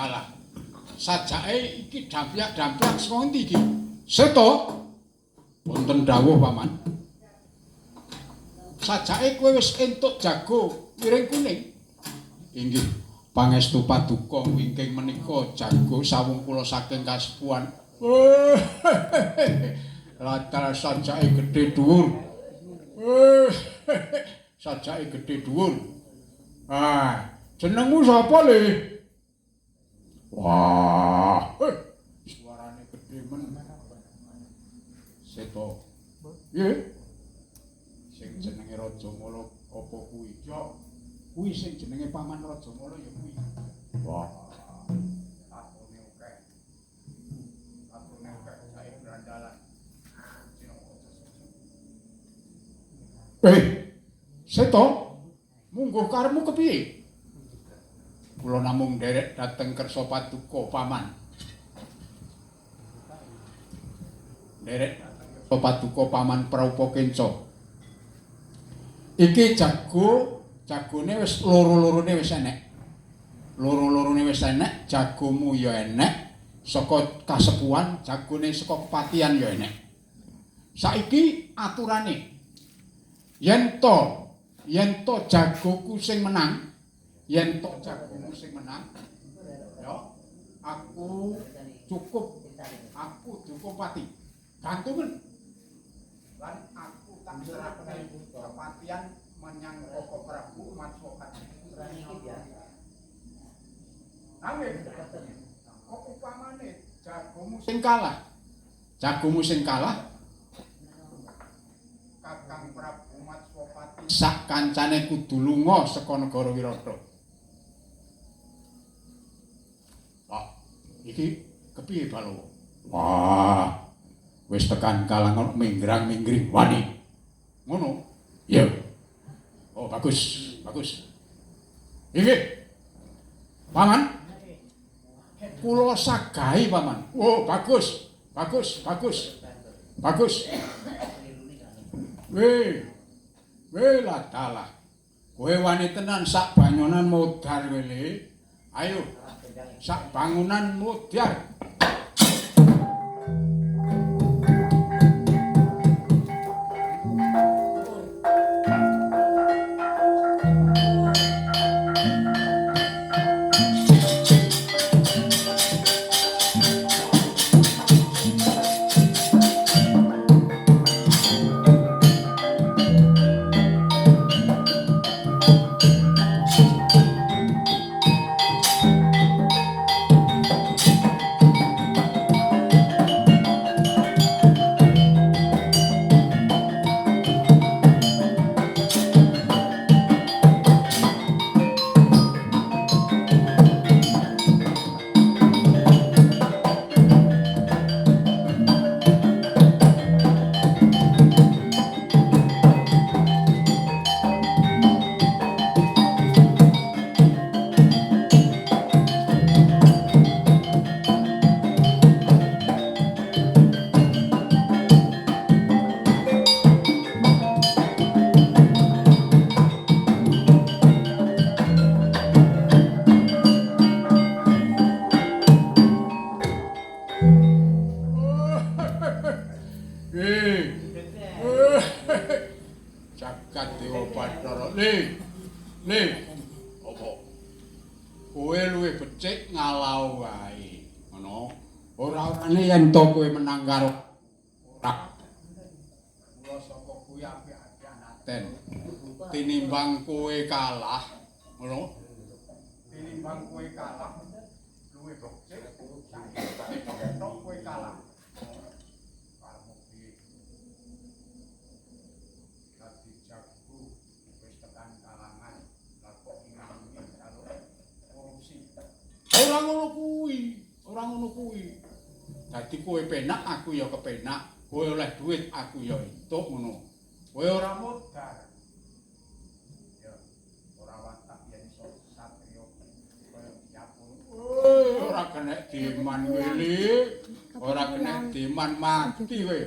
dalah. Sajake iki dampiak-dampiak saka endi iki? Seto. Wonten dawuh paman. Sajake kowe wis entuk jago miring kuning. Inggih, pangestu paduka wingking menika jago sawung kula saking kasepuhan. Latar sajake gedhe dhuwur. Sajake gedhe dhuwur. Ah, jenengmu sapa le? Wah, suarane gedhe men. Seto. Nggih. Sing jenenge Raja Mala apa kuwi? Yo, kuwi sing jenenge Paman Raja Mala ya kuwi. Wah. Atune akeh. Atune akeh sae brandalan. Seto, mungguh karepmu kepiye? Kula namung nderek dhateng kersa paduka paman. Nderek kersa paduka paman Praupa Kenca. Iki jagone wis loro-lorone wis enek. Loro-lorone wis enek, jagomu ya enek, saka kasepuhan, jagone saka kepatihan ya enek. Saiki aturane yen to jagoku sing menang, yen to jagomu sing menang, ya aku cukup pati. Gantungan. Lan aku tak serahke kepatihan menyang Koko Prabu Matswaka. Nanging kok upamane jagomu sing kalah Kakang Prabu Matswapati sak kancane kudu lunga saka negara Wirata. Pak, iki kepiye Balawa? Wah, wis tekan kalangan minggrang-minggring wani. Ngono? Iya. Oh, bagus. Inggih. Paman. Kula sagahi, Paman. Oh, bagus. Weh lah dalah. Kowe wani tenan sak banyonan modar wele. Ayo. Sak bangunan modar. Jagat Dewa Bathara. Le. Apa? Kowe luwih becik ngalau wae. Ngono. Ora-orane yen to kowe menang karo ora. Kula saka kuwi apik-apikan aten. Tinimbang kowe kalah, ngono. Tinimbang kowe kalah luwih becik. Saiki kowe kalah. Ora ngono kuwi. Dadi kowe penak, aku ya kepenak. Kowe oleh duit, aku ya entuk ngono. Kowe ora modar. Ya, ora watak yen iso satriya kaya diapun. Ora kena diman wili, ora kena diman mati kowe.